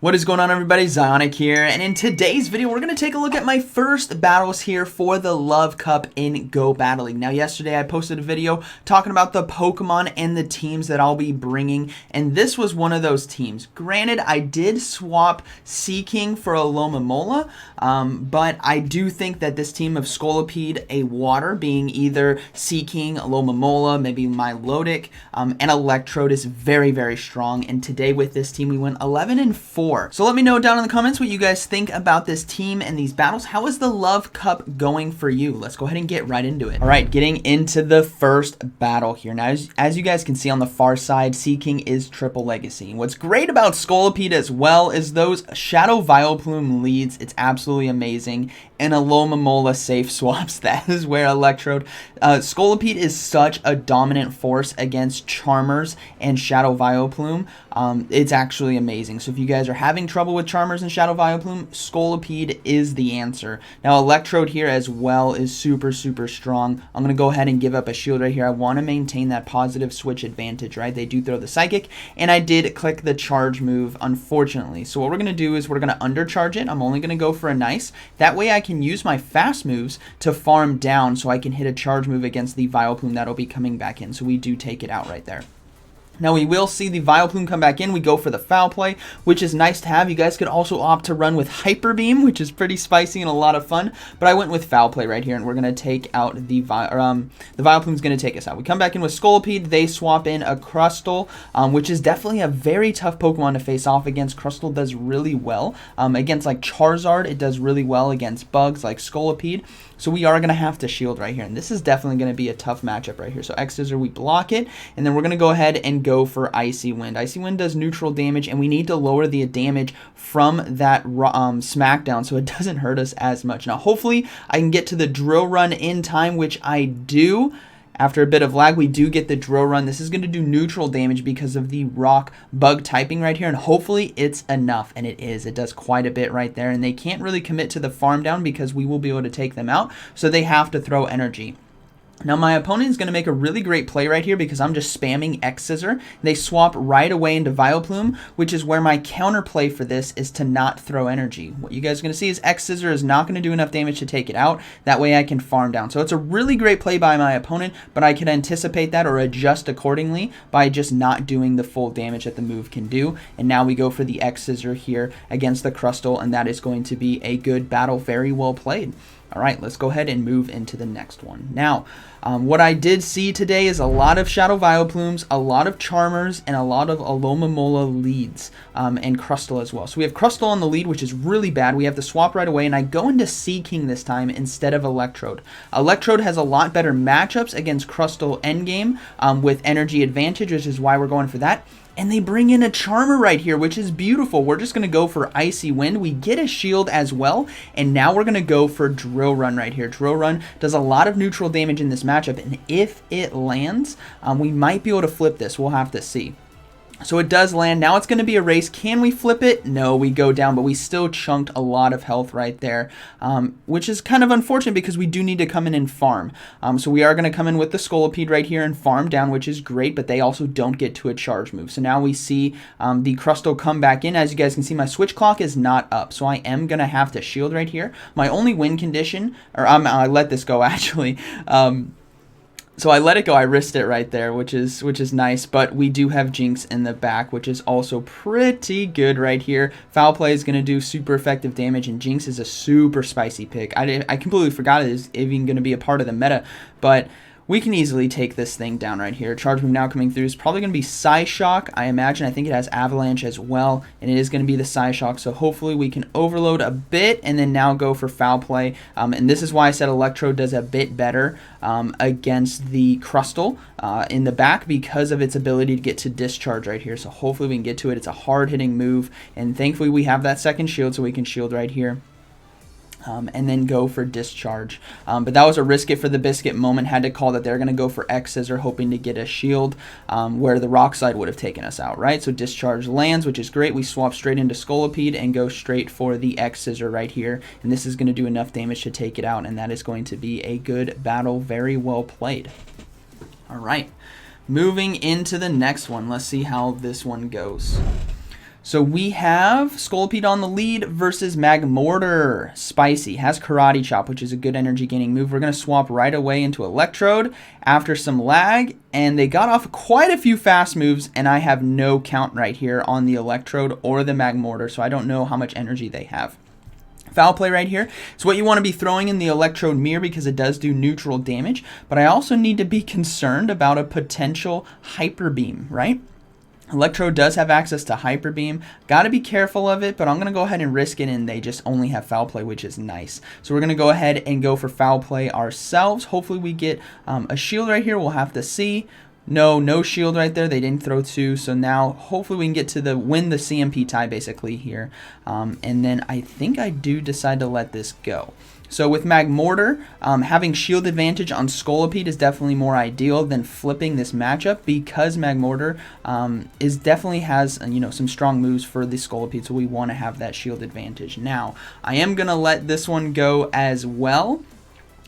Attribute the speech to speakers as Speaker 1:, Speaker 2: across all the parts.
Speaker 1: What is going on, everybody? ZyoniK here, and in today's video we're going to take a look at my first battles here for the Love Cup in Go Battle League. Now yesterday I posted a video talking about the Pokemon and the teams that I'll be bringing, and this was one of those teams. Granted, I did swap Seaking for Alomomola, but I do think that this team of Scolipede, a water, being either Seaking, Alomomola, maybe Milotic, and Electrode is very, very strong, and today with this team we went 11-4. So let me know down in the comments what you guys think about this team and these battles. How is the Love Cup going for you? Let's go ahead and get right into it. All right, getting into the first battle here. Now, as you guys can see on the far side, Seaking is triple legacy. What's great about Scolipede as well is those Shadow Vileplume leads. It's absolutely amazing. And Alomomola safe swaps. That is where Electrode. Scolipede is such a dominant force against Charmers and Shadow Vileplume. It's actually amazing. So if you guys are having trouble with Charmers and Shadow Vileplume, Scolipede is the answer. Now Electrode here as well is super, super strong. I'm going to go ahead and give up a shield right here. I want to maintain that positive switch advantage, right? They do throw the Psychic, and I did click the charge move, unfortunately. So what we're going to do is we're going to undercharge it. I'm only going to go for a nice. That way I can use my fast moves to farm down so I can hit a charge move against the Vileplume that'll be coming back in. So we do take it out right there. Now we will see the Vileplume come back in. We go for the foul play, which is nice to have. You guys could also opt to run with Hyper Beam, which is pretty spicy and a lot of fun. But I went with foul play right here, and we're going to take out the Vileplume's going to take us out. We come back in with Scolipede. They swap in a Crustle, which is definitely a very tough Pokemon to face off against. Crustle does really well. Against like Charizard, it does really well against bugs like Scolipede. So we are going to have to shield right here, and this is definitely going to be a tough matchup right here. So X-Scissor, we block it, and then we're going to go ahead and go for Icy Wind. Icy Wind does neutral damage, and we need to lower the damage from that smackdown so it doesn't hurt us as much. Now hopefully I can get to the Drill Run in time, which I do. After a bit of lag, we do get the Drill Run. This is going to do neutral damage because of the rock bug typing right here, and hopefully it's enough, and it is. It does quite a bit right there, and they can't really commit to the farm down because we will be able to take them out, so they have to throw energy. Now my opponent is going to make a really great play right here because I'm just spamming X-Scissor. They swap right away into Vileplume, which is where my counter play for this is to not throw energy. What you guys are going to see is X-Scissor is not going to do enough damage to take it out. That way I can farm down. So it's a really great play by my opponent, but I can anticipate that or adjust accordingly by just not doing the full damage that the move can do. And now we go for the X-Scissor here against the Crustle, and that is going to be a good battle. Very well played. All right, let's go ahead and move into the next one. Now, what I did see today is a lot of Shadow Vileplumes, a lot of Charmers, and a lot of Alomomola leads, and Crustle as well. So we have Crustle on the lead, which is really bad. We have to swap right away, and I go into Seaking this time instead of Electrode. Electrode has a lot better matchups against Crustle endgame with energy advantage, which is why we're going for that. And they bring in a Charmer right here, which is beautiful. We're just going to go for Icy Wind. We get a shield as well. And now we're going to go for Drill Run right here. Drill Run does a lot of neutral damage in this matchup. And if it lands, we might be able to flip this. We'll have to see. So it does land. Now it's going to be a race. Can we flip it? No, we go down, but we still chunked a lot of health right there, which is kind of unfortunate because we do need to come in and farm. So we are going to come in with the Scolipede right here and farm down, which is great, but they also don't get to a charge move. So now we see the Crustle come back in. As you guys can see, my switch clock is not up, so I am going to have to shield right here. My only win condition, or I let this go actually, so I let it go. I risked it right there, which is nice. But we do have Jinx in the back, which is also pretty good right here. Foul play is going to do super effective damage, and Jinx is a super spicy pick. I completely forgot it is even going to be a part of the meta, but we can easily take this thing down right here. Charge move now coming through is probably going to be Psyshock, I imagine. I think it has Avalanche as well, and it is going to be the Psyshock, so hopefully we can overload a bit and then now go for foul play. And this is why I said Electrode does a bit better against the Crustle in the back because of its ability to get to discharge right here. So hopefully we can get to it. It's a hard-hitting move, and thankfully we have that second shield, so we can shield right here. And then go for discharge. But that was a risk it for the biscuit moment. Had to call that they're going to go for X-Scissor, hoping to get a shield where the rock side would have taken us out, right? So discharge lands, which is great. We swap straight into Scolipede and go straight for the X-Scissor right here. And this is going to do enough damage to take it out, and that is going to be a good battle. Very well played. All right, moving into the next one. Let's see how this one goes. So we have Scolipede on the lead versus Magmortar. Spicy has Karate Chop, which is a good energy gaining move. We're going to swap right away into Electrode after some lag, and they got off quite a few fast moves, and I have no count right here on the Electrode or the Magmortar, so I don't know how much energy they have. Foul play right here. It's what you want to be throwing in the Electrode Mirror because it does do neutral damage, but I also need to be concerned about a potential Hyper Beam, right? Electrode does have access to Hyper Beam. Got to be careful of it, but I'm going to go ahead and risk it, and they just only have Foul Play, which is nice. So we're going to go ahead and go for Foul Play ourselves. Hopefully we get a shield right here. We'll have to see. No shield right there. They didn't throw 2. So now hopefully we can get to win the CMP tie basically here. And then I think I do decide to let this go. So with Magmortar, having shield advantage on Scolipede is definitely more ideal than flipping this matchup because Magmortar definitely has some strong moves for the Scolipede, so we want to have that shield advantage. Now, I am going to let this one go as well.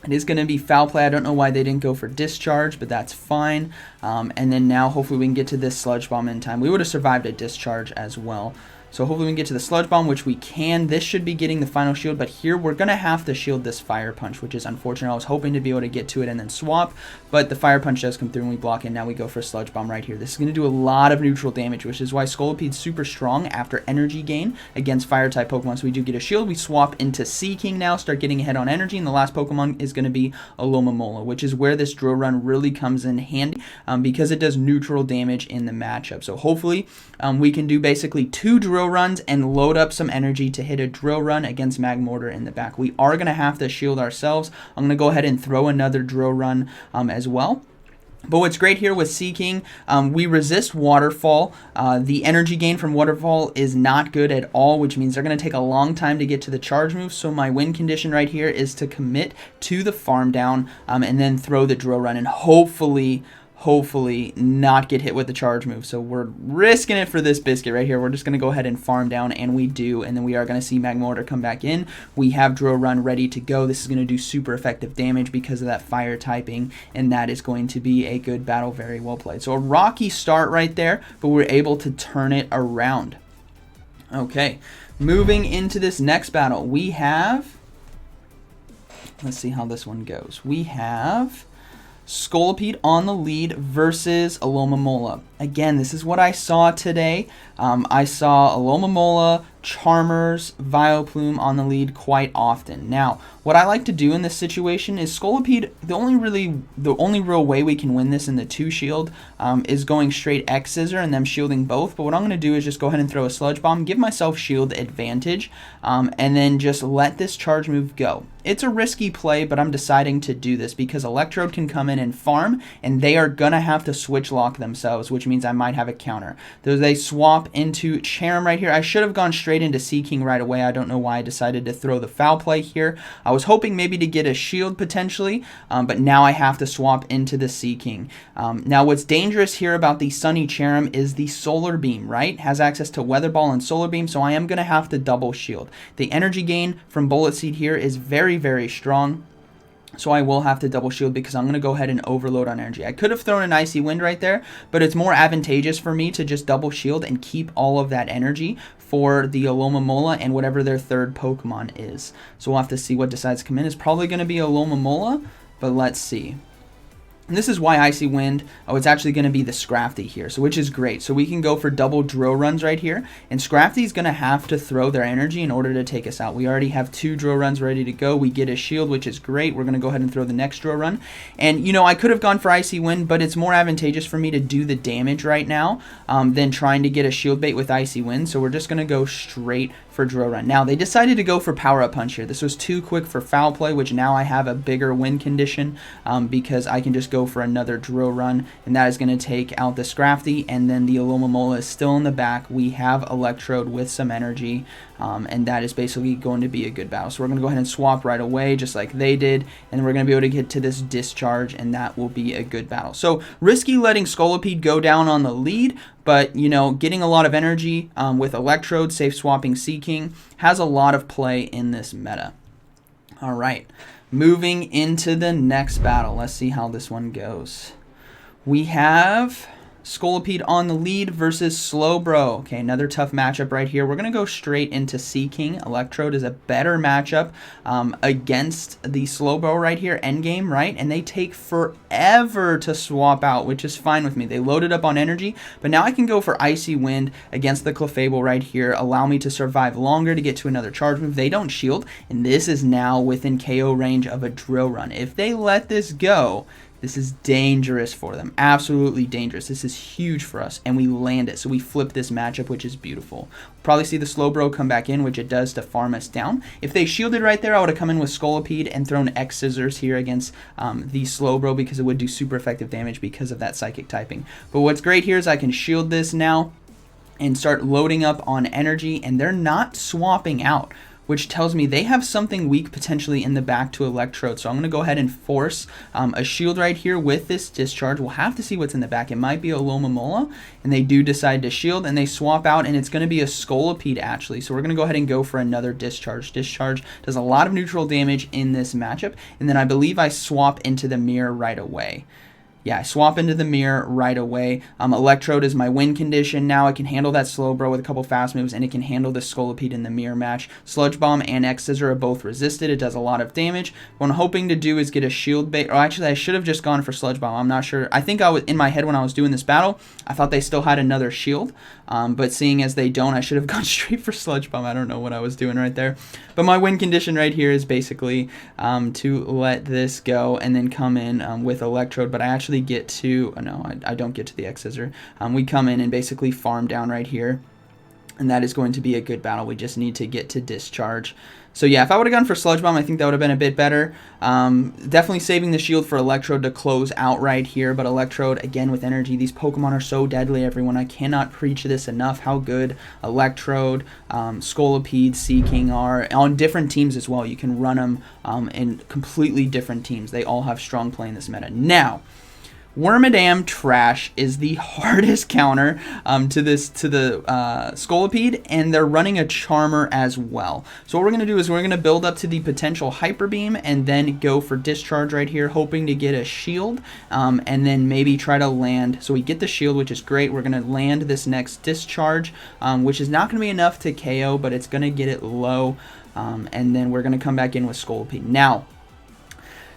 Speaker 1: It is going to be foul play. I don't know why they didn't go for discharge, but that's fine. And then now hopefully we can get to this Sludge Bomb in time. We would have survived a discharge as well. So hopefully we can get to the Sludge Bomb, which we can. This should be getting the final shield, but here we're going to have to shield this Fire Punch, which is unfortunate. I was hoping to be able to get to it and then swap, but the Fire Punch does come through and we block it. Now we go for a Sludge Bomb right here. This is going to do a lot of neutral damage, which is why Scolipede's super strong after energy gain against Fire-type Pokemon. So we do get a shield. We swap into Seeking now, start getting ahead on energy, and the last Pokemon is going to be Alomomola, which is where this Drill Run really comes in handy because it does neutral damage in the matchup. So hopefully we can do basically 2 Drill Runs and load up some energy to hit a Drill Run against Magmortar in the back. We are going to have to shield ourselves. I'm going to go ahead and throw another Drill Run as well. But what's great here with Seeking, we resist Waterfall. The energy gain from Waterfall is not good at all, which means they're going to take a long time to get to the charge move. So my win condition right here is to commit to the Farm Down and then throw the Drill Run and hopefully not get hit with the charge move. So we're risking it for this biscuit right here. We're just going to go ahead and farm down, and we do, and then we are going to see Magmortar come back in. We have Drill Run ready to go. This is going to do super effective damage because of that fire typing, and that is going to be a good battle. Very well played. So a rocky start right there, but we're able to turn it around. Okay, moving into this next battle, we have, let's see how this one goes. We have Scolipede on the lead versus Alomomola. Again, this is what I saw today. I saw Alomomola, Charmers, Vileplume on the lead quite often. Now, what I like to do in this situation is Scolipede, the only real way we can win this in the 2 shield is going straight X Scissor and them shielding both. But what I'm going to do is just go ahead and throw a Sludge Bomb, give myself shield advantage, and then just let this charge move go. It's a risky play, but I'm deciding to do this because Electrode can come in and farm, and they are going to have to switch lock themselves, which means I might have a counter. They swap into Charm right here. I should have gone straight into Seeking right away. I don't know why I decided to throw the foul play here. I was hoping maybe to get a shield potentially, but now I have to swap into the Seeking. Now what's dangerous here about the Sunny Charm is the Solar Beam, right? Has access to Weather Ball and Solar Beam, so I am going to have to double shield. The energy gain from Bullet Seed here is very strong. So I will have to double shield because I'm going to go ahead and overload on energy. I could have thrown an Icy Wind right there, but it's more advantageous for me to just double shield and keep all of that energy for the Alomomola and whatever their third Pokemon is. So we'll have to see what decides to come in. It's probably going to be Alomomola, but let's see. And this is why Icy Wind, it's actually going to be the Scrafty here, so which is great. So we can go for double Drill Runs right here, and Scrafty's going to have to throw their energy in order to take us out. We already have 2 Drill Runs ready to go. We get a shield, which is great. We're going to go ahead and throw the next Drill Run. And, I could have gone for Icy Wind, but it's more advantageous for me to do the damage right now than trying to get a shield bait with Icy Wind. So we're just going to go straight for Drill Run. Now, they decided to go for Power Up Punch here. This was too quick for foul play, which now I have a bigger win condition because I can just go for another Drill Run, and that is going to take out the Scrafty, and then the Alomomola is still in the back. We have Electrode with some energy, and that is basically going to be a good battle. So we're going to go ahead and swap right away, just like they did, and we're going to be able to get to this discharge, and that will be a good battle. So risky letting Scolipede go down on the lead, but, getting a lot of energy with Electrode, safe swapping Seeking, has a lot of play in this meta. All right, moving into the next battle. Let's see how this one goes. We have Scolipede on the lead versus Slowbro. Okay, another tough matchup right here. We're going to go straight into Seaking. Electrode is a better matchup against the Slowbro right here, endgame, right? And they take forever to swap out, which is fine with me. They loaded up on energy, but now I can go for Icy Wind against the Clefable right here, allow me to survive longer to get to another charge move. They don't shield, and this is now within KO range of a Drill Run. If they let this go, this is dangerous for them. Absolutely dangerous. This is huge for us. And we land it. So we flip this matchup, which is beautiful. Probably see the Slowbro come back in, which it does to farm us down. If they shielded right there, I would have come in with Scolipede and thrown X Scissors here against the Slowbro because it would do super effective damage because of that psychic typing. But what's great here is I can shield this now and start loading up on energy, and they're not swapping out, which tells me they have something weak potentially in the back to Electrode. So I'm going to go ahead and force a shield right here with this discharge. We'll have to see what's in the back. It might be a Lomomola, and they do decide to shield, and they swap out, and it's going to be a Scolipede actually. So we're going to go ahead and go for another discharge. Discharge does a lot of neutral damage in this matchup, and then I believe I swap into the mirror right away. Yeah, I swap into the mirror right away. Electrode is my win condition. Now I can handle that Slowbro with a couple fast moves, and it can handle the Scolipede in the mirror match. Sludge Bomb and X Scissor are both resisted. It does a lot of damage. What I'm hoping to do is get a shield bait. Or actually, I should have just gone for Sludge Bomb. I'm not sure. I think I was in my head when I was doing this battle, I thought they still had another shield. But seeing as they don't, I should have gone straight for Sludge Bomb. I don't know what I was doing right there. But my win condition right here is basically to let this go and then come in with Electrode. But I actually get to, oh no, I don't get to the X Scissor. We come in and basically farm down right here. And that is going to be a good battle. We just need to get to discharge. So yeah, if I would have gone for Sludge Bomb, I think that would have been a bit better. Definitely saving the shield for Electrode to close out right here. But Electrode, again, with energy, these Pokemon are so deadly, everyone. I cannot preach this enough, how good Electrode, Scolipede, Seaking are. On different teams as well. You can run them in completely different teams. They all have strong play in this meta. Now, Wormadam Trash is the hardest counter to the Scolipede, and they're running a Charmer as well. So what we're going to do is we're going to build up to the potential Hyper Beam and then go for Discharge right here, hoping to get a shield, and then maybe try to land. So we get the shield, which is great. We're going to land this next Discharge, which is not going to be enough to KO, but it's going to get it low, and then we're going to come back in with Scolipede. Now,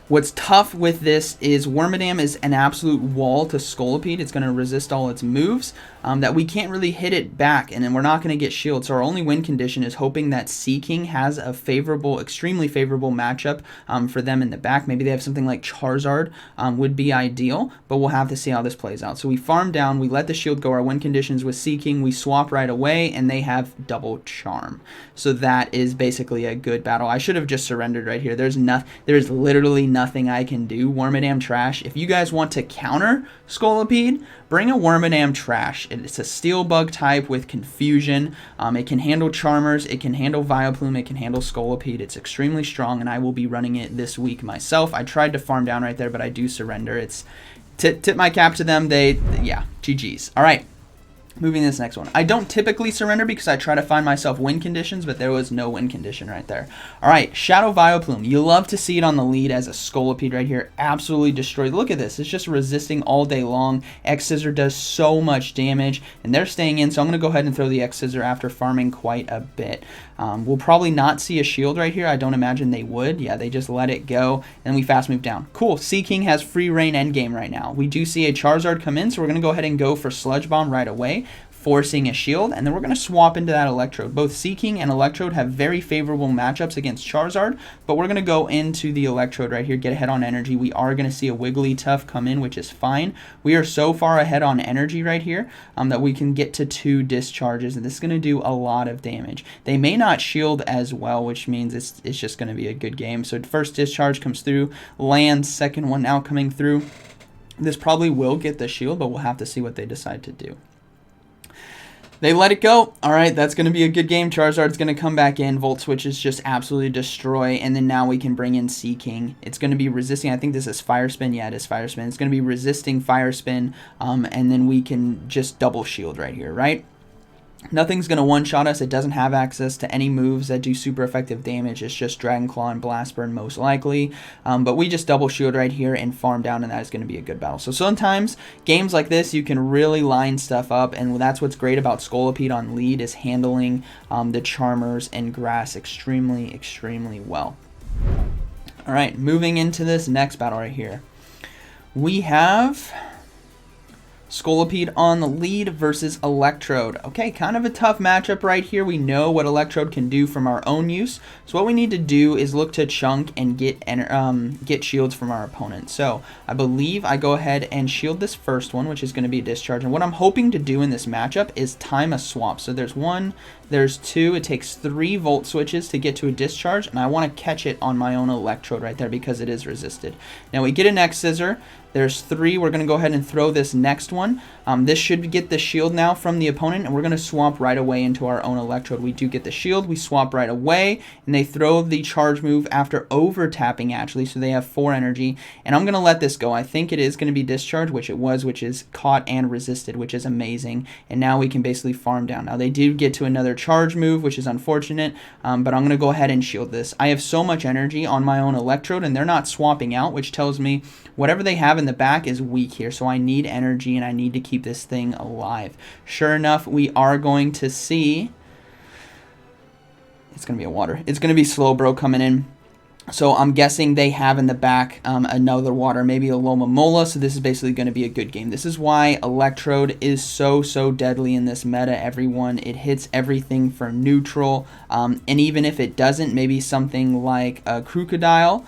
Speaker 1: what's tough with this is Wormadam is an absolute wall to Scolipede. It's going to resist all its moves, that we can't really hit it back, and then we're not going to get shield. So our only win condition is hoping that Seaking has a favorable, extremely favorable matchup for them in the back. Maybe they have something like Charizard would be ideal, but we'll have to see how this plays out. So we farm down, we let the shield go. Our win conditions with Seaking, we swap right away, and they have double charm. So that is basically a good battle. I should have just surrendered right here. There's literally nothing I can do. Wormadam Trash. If you guys want to counter Scolipede, bring a Wormadam Trash. It's a Steel Bug type with Confusion. It can handle Charmers. It can handle Vileplume. It can handle Scolipede. It's extremely strong, and I will be running it this week myself. I tried to farm down right there, but I do surrender. It's tip my cap to them. Yeah, GG's. All right. Moving to this next one. I don't typically surrender because I try to find myself win conditions, but there was no win condition right there. All right, Shadow Vileplume. You love to see it on the lead as a Scolipede right here. Absolutely destroyed. Look at this. It's just resisting all day long. X Scissor does so much damage, and they're staying in, so I'm going to go ahead and throw the X Scissor after farming quite a bit. We'll probably not see a shield right here. I don't imagine they would. Yeah, they just let it go, and we fast move down. Cool. Seaking has free reign endgame right now. We do see a Charizard come in, so we're going to go ahead and go for Sludge Bomb right away, forcing a shield, and then we're going to swap into that Electrode. Both Seaking and Electrode have very favorable matchups against Charizard, but we're going to go into the Electrode right here, get ahead on energy. We are going to see a Wigglytuff come in, which is fine. We are so far ahead on energy right here that we can get to 2 discharges, and this is going to do a lot of damage. They may not shield as well, which means it's just going to be a good game. So first discharge comes through, lands, second one now coming through. This probably will get the shield, but we'll have to see what they decide to do. They let it go. All right, that's going to be a good game. Charizard's going to come back in. Volt Switches just absolutely destroy. And then now we can bring in Seaking. It's going to be resisting. I think this is Fire Spin. Yeah, it is Fire Spin. It's going to be resisting Fire Spin. And then we can just double shield right here, right? Nothing's going to one-shot us. It doesn't have access to any moves that do super effective damage. It's just Dragon Claw and Blast Burn most likely. But we just double shield right here and farm down, and that is going to be a good battle. So sometimes games like this, you can really line stuff up, and that's what's great about Scolipede on lead, is handling the Charmers and Grass extremely, extremely well. All right, moving into this next battle right here. We have Scolipede on the lead versus Electrode. Okay, kind of a tough matchup right here. We know what Electrode can do from our own use. So what we need to do is look to chunk and get shields from our opponent. So I believe I go ahead and shield this first one, which is going to be a discharge. And what I'm hoping to do in this matchup is time a swap. So there's 1, there's 2. It takes 3 volt switches to get to a discharge, and I want to catch it on my own Electrode right there because it is resisted. Now we get an X Scissor. There's 3. We're going to go ahead and throw this next one. This should get the shield now from the opponent, and we're going to swap right away into our own Electrode. We do get the shield. We swap right away, and they throw the charge move after over-tapping, actually, so they have 4 energy. And I'm going to let this go. I think it is going to be discharge, which it was, which is caught and resisted, which is amazing. And now we can basically farm down. Now, they do get to another charge move, which is unfortunate, but I'm going to go ahead and shield this. I have so much energy on my own Electrode, and they're not swapping out, which tells me whatever they have in the back is weak here, so I need energy and I need to keep this thing alive. Sure enough, we are going to see, it's going to be a water. It's going to be Slowbro coming in. So I'm guessing they have in the back another water, maybe a Lomomola, so this is basically going to be a good game. This is why Electrode is so deadly in this meta, everyone. It hits everything for neutral, and even if it doesn't, maybe something like a Crocodile,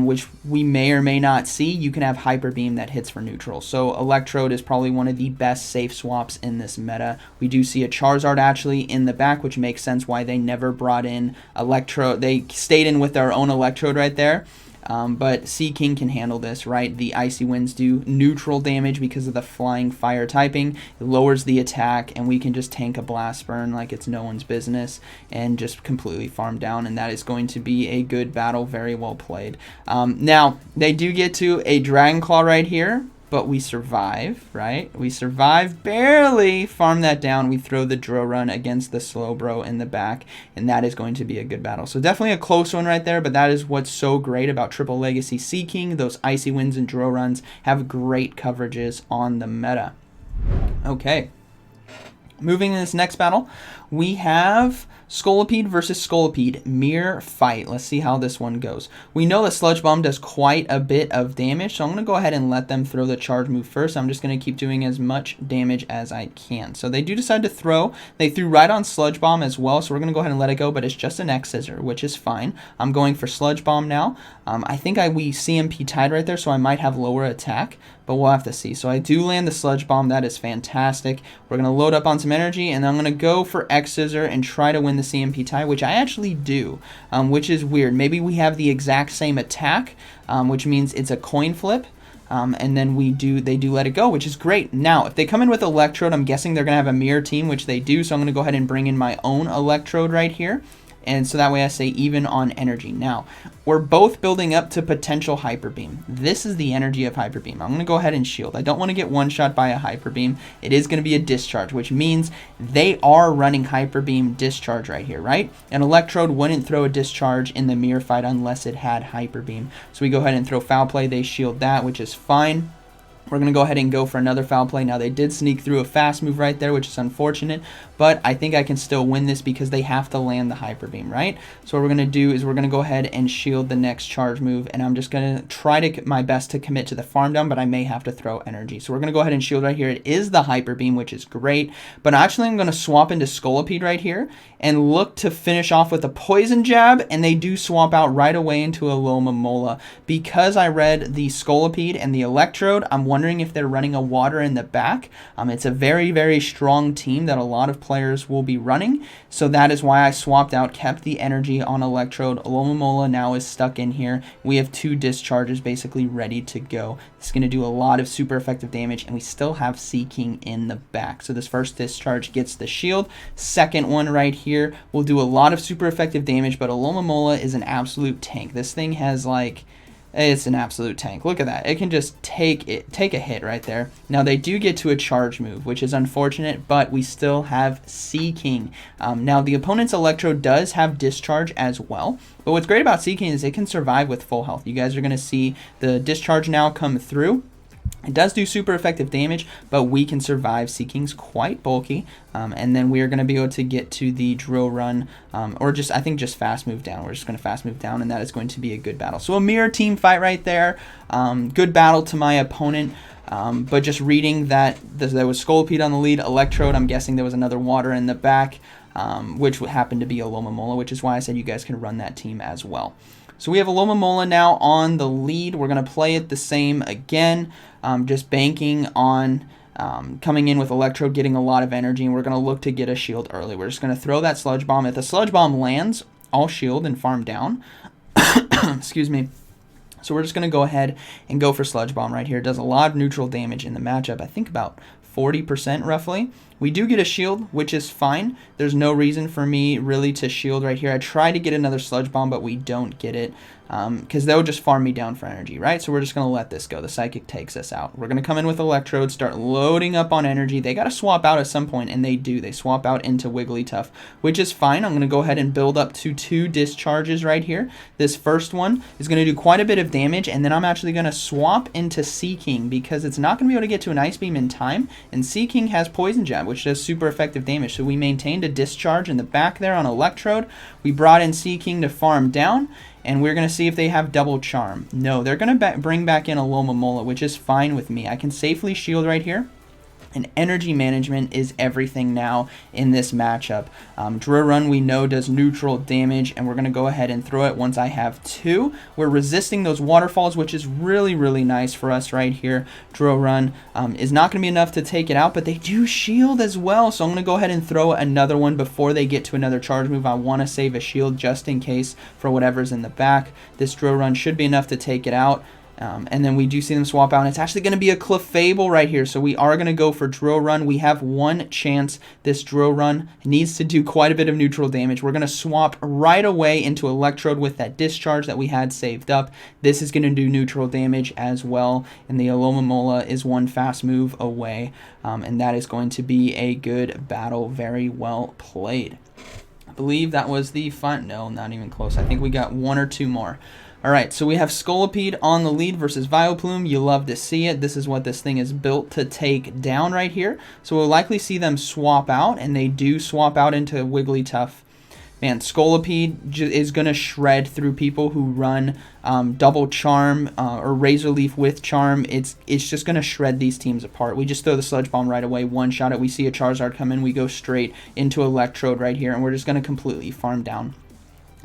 Speaker 1: which we may or may not see, you can have Hyper Beam that hits for neutral. So Electrode is probably one of the best safe swaps in this meta. We do see a Charizard actually in the back, which makes sense why they never brought in Electrode. They stayed in with their own Electrode right there. But Seaking can handle this, right? The Icy Winds do neutral damage because of the flying fire typing. It lowers the attack, and we can just tank a Blast Burn like it's no one's business and just completely farm down, and that is going to be a good battle, very well played. Now, they do get to a Dragon Claw right here, but we survive, right? We survive, barely farm that down. We throw the Drill Run against the Slowbro in the back, and that is going to be a good battle. So definitely a close one right there, but that is what's so great about Triple Legacy Seaking. Those Icy Winds and Drill Runs have great coverages on the meta. Okay. Moving in this next battle, we have Scolipede versus Scolipede, mirror fight. Let's see how this one goes. We know that Sludge Bomb does quite a bit of damage, so I'm going to go ahead and let them throw the charge move first. I'm just going to keep doing as much damage as I can. So they do decide to throw. They threw right on Sludge Bomb as well, so we're going to go ahead and let it go, but it's just an X Scissor, which is fine. I'm going for Sludge Bomb now. I think we CMP tied right there, so I might have lower attack, but we'll have to see. So I do land the Sludge Bomb. That is fantastic. We're going to load up on some energy, and then I'm going to go for X Scissor and try to win the CMP tie, which I actually do, which is weird. Maybe we have the exact same attack, which means it's a coin flip. And then they do let it go, which is great. Now, if they come in with Electrode, I'm guessing they're going to have a mirror team, which they do, so I'm going to go ahead and bring in my own Electrode right here. And so that way I say even on energy. Now, we're both building up to potential Hyper Beam. This is the energy of Hyper Beam. I'm going to go ahead and shield. I don't want to get one-shot by a Hyper Beam. It is going to be a discharge, which means they are running Hyper Beam discharge right here, right? An Electrode wouldn't throw a discharge in the mirror fight unless it had Hyper Beam. So we go ahead and throw Foul Play. They shield that, which is fine. We're going to go ahead and go for another foul play. Now, they did sneak through a fast move right there, which is unfortunate, but I think I can still win this because they have to land the Hyper Beam, right? So what we're going to do is we're going to go ahead and shield the next charge move, and I'm just going to try to my best to commit to the farm down, but I may have to throw energy. So we're going to go ahead and shield right here. It is the Hyper Beam, which is great, but actually I'm going to swap into Scolipede right here and look to finish off with a Poison Jab, and they do swap out right away into a Lomomola. Because I read the Scolipede and the Electrode, I'm wondering if they're running a water in the back. It's a very, very strong team that a lot of players will be running, so that is why I swapped out, kept the energy on Electrode. Lomomola now is stuck in here. We have 2 discharges basically ready to go. It's going to do a lot of super effective damage, and we still have Seaking in the back. So this first discharge gets the shield. Second one right here will do a lot of super effective damage, but a Lomomola is an absolute tank. This thing has like It's an absolute tank. Look at that. It can just take a hit right there. Now they do get to a charge move, which is unfortunate, but we still have Seaking. Now the opponent's Electrode does have discharge as well, but what's great about Seaking is it can survive with full health. You guys are going to see the discharge now come through. It does do super effective damage, but we can survive. Seaking's quite bulky, and then we are going to be able to get to the drill run, or just, I think, just fast move down. We're just going to fast move down, and that is going to be a good battle. So a mirror team fight right there. Good battle to my opponent, but just reading that there was Scolipede on the lead, Electrode, I'm guessing there was another water in the back, which happened to be a Alomomola, which is why I said you guys can run that team as well. So we have Alomomola now on the lead. We're going to play it the same again, just banking on coming in with Electrode, getting a lot of energy, and we're going to look to get a shield early. We're just going to throw that Sludge Bomb. If the Sludge Bomb lands, I'll shield and farm down. Excuse me. So we're just going to go ahead and go for Sludge Bomb right here. It does a lot of neutral damage in the matchup. I think about 40% roughly. We do get a shield, which is fine. There's no reason for me really to shield right here. I try to get another Sludge Bomb, but we don't get it because they'll just farm me down for energy, right? So we're just going to let this go. The Psychic takes us out. We're going to come in with Electrode, start loading up on energy. They got to swap out at some point, and they do. They swap out into Wigglytuff, which is fine. I'm going to go ahead and build up to 2 discharges right here. This first one is going to do quite a bit of damage, and then I'm actually going to swap into Seaking because it's not going to be able to get to an Ice Beam in time, and Seaking has Poison Jab, which does super effective damage. So we maintained a discharge in the back there on Electrode. We brought in Seaking to farm down, and we're going to see if they have double charm. No, they're going to bring back in a Alomomola, which is fine with me. I can safely shield right here. And energy management is everything now in this matchup. Drill Run we know does neutral damage, and we're going to go ahead and throw it once I have 2. We're resisting those waterfalls, which is really, really nice for us right here. Drill Run is not going to be enough to take it out, but they do shield as well. So I'm going to go ahead and throw another one before they get to another charge move. I want to save a shield just in case for whatever's in the back. This Drill Run should be enough to take it out. And then we do see them swap out, and it's actually going to be a Clefable right here. So we are going to go for Drill Run. We have one chance. This Drill Run needs to do quite a bit of neutral damage. We're going to swap right away into Electrode with that discharge that we had saved up. This is going to do neutral damage as well, and the Alomomola is one fast move away, and that is going to be a good battle. Very well played. I believe that was the fun. No, not even close. I think we got 1 or 2 more. Alright, so we have Scolipede on the lead versus Vileplume. You love to see it. This is what this thing is built to take down right here. So we'll likely see them swap out, and they do swap out into Wigglytuff. Man, Scolipede is going to shred through people who run double charm or Razor Leaf with charm. It's just going to shred these teams apart. We just throw the Sludge Bomb right away, one-shot it. We see a Charizard come in. We go straight into Electrode right here, and we're just going to completely farm down.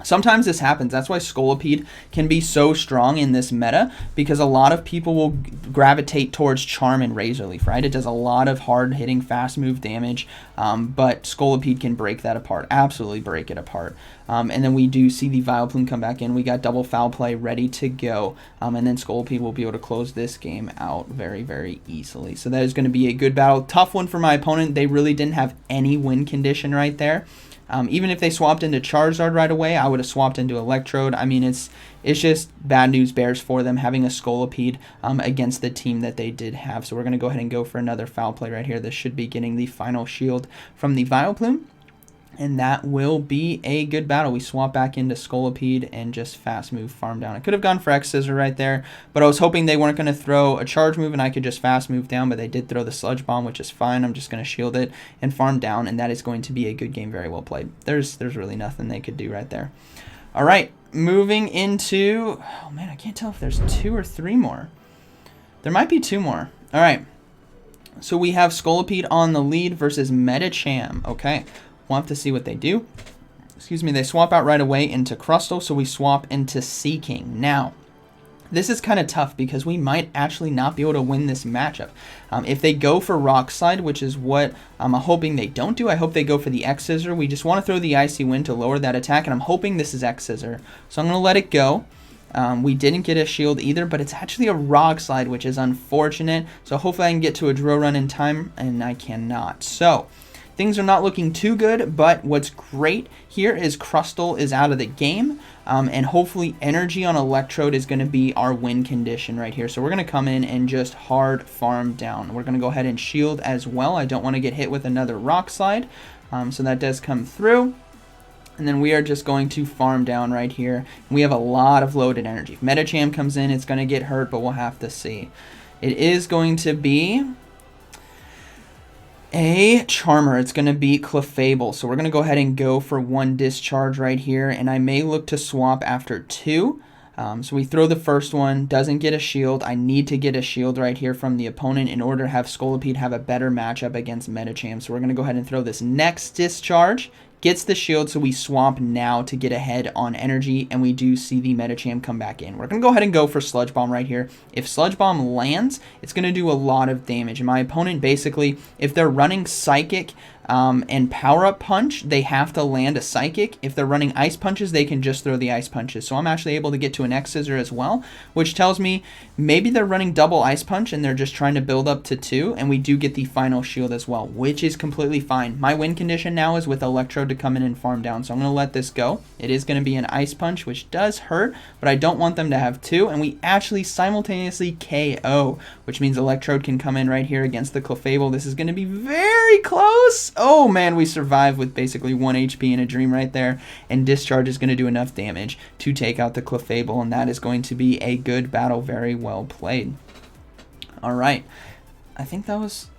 Speaker 1: Sometimes this happens. That's why Scolipede can be so strong in this meta, because a lot of people will gravitate towards Charm and Razor Leaf, right? It does a lot of hard-hitting, fast-move damage, but Scolipede can break that apart, absolutely break it apart. And then we do see the Vileplume come back in. We got double foul play ready to go, and then Scolipede will be able to close this game out very, very easily. So that is going to be a good battle. Tough one for my opponent. They really didn't have any win condition right there. Even if they swapped into Charizard right away, I would have swapped into Electrode. I mean, it's just bad news bears for them having a Scolipede against the team that they did have. So we're going to go ahead and go for another foul play right here. This should be getting the final shield from the Vileplume. And that will be a good battle. We swap back into Scolipede and just fast move farm down. I could have gone for X-Scissor right there, but I was hoping they weren't going to throw a charge move and I could just fast move down, but they did throw the Sludge Bomb, which is fine. I'm just going to shield it and farm down, and that is going to be a good game. Very well played. There's really nothing they could do right there. All right, moving into... Oh, man, I can't tell if there's 2 or 3 more. There might be 2 more. All right, so we have Scolipede on the lead versus Medicham. Okay. We'll have to see what they do. Excuse me, they swap out right away into Crustle, so we swap into Seaking. Now, this is kind of tough because we might actually not be able to win this matchup. If they go for Rock Slide, which is what I'm hoping they don't do, I hope they go for the X-Scissor. We just want to throw the Icy Wind to lower that attack, and I'm hoping this is X-Scissor. So I'm going to let it go. We didn't get a shield either, but it's actually a Rock Slide, which is unfortunate. So hopefully I can get to a Drill Run in time, and I cannot. So things are not looking too good, but what's great here is Crustle is out of the game, and hopefully Energy on Electrode is going to be our win condition right here. So we're going to come in and just hard farm down. We're going to go ahead and shield as well. I don't want to get hit with another Rock Slide, so that does come through. And then we are just going to farm down right here. We have a lot of loaded energy. If Medicham comes in, it's going to get hurt, but we'll have to see. It is going to be a Charmer. It's going to be Clefable. So we're going to go ahead and go for 1 discharge right here. And I may look to swap after 2. So we throw the first one, doesn't get a shield. I need to get a shield right here from the opponent in order to have Scolipede have a better matchup against Medicham. So we're going to go ahead and throw this next discharge. Gets the shield, so we swap now to get ahead on energy, and we do see the Medicham come back in. We're going to go ahead and go for Sludge Bomb right here. If Sludge Bomb lands, it's going to do a lot of damage. And my opponent, basically, if they're running Psychic and Power-Up Punch, they have to land a Psychic. If they're running Ice Punches, they can just throw the Ice Punches. So I'm actually able to get to an X-Scissor as well, which tells me maybe they're running double Ice Punch and they're just trying to build up to 2, and we do get the final shield as well, which is completely fine. My win condition now is with Electrode to come in and farm down, so I'm going to let this go. It is going to be an Ice Punch, which does hurt, but I don't want them to have 2, and we actually simultaneously KO, which means Electrode can come in right here against the Clefable. This is going to be very close. Oh man, we survived with basically 1 HP in a dream right there, and Discharge is going to do enough damage to take out the Clefable, and that is going to be a good battle. Very well played. Alright, I think that was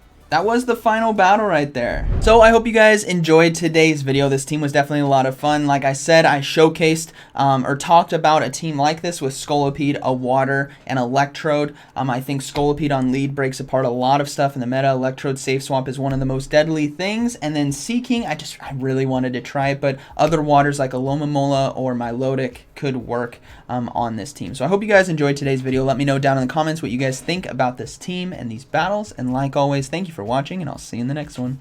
Speaker 1: the final battle right there. So I hope you guys enjoyed today's video. This team was definitely a lot of fun. Like I said, I showcased or talked about a team like this with Scolipede, a Water, and Electrode. I think Scolipede on lead breaks apart a lot of stuff in the meta. Electrode safe swap is one of the most deadly things. And then Seeking, I really wanted to try it, but other Waters like Alomomola or Milotic could work on this team. So I hope you guys enjoyed today's video. Let me know down in the comments what you guys think about this team and these battles. And like always, thank you for watching, and I'll see you in the next one.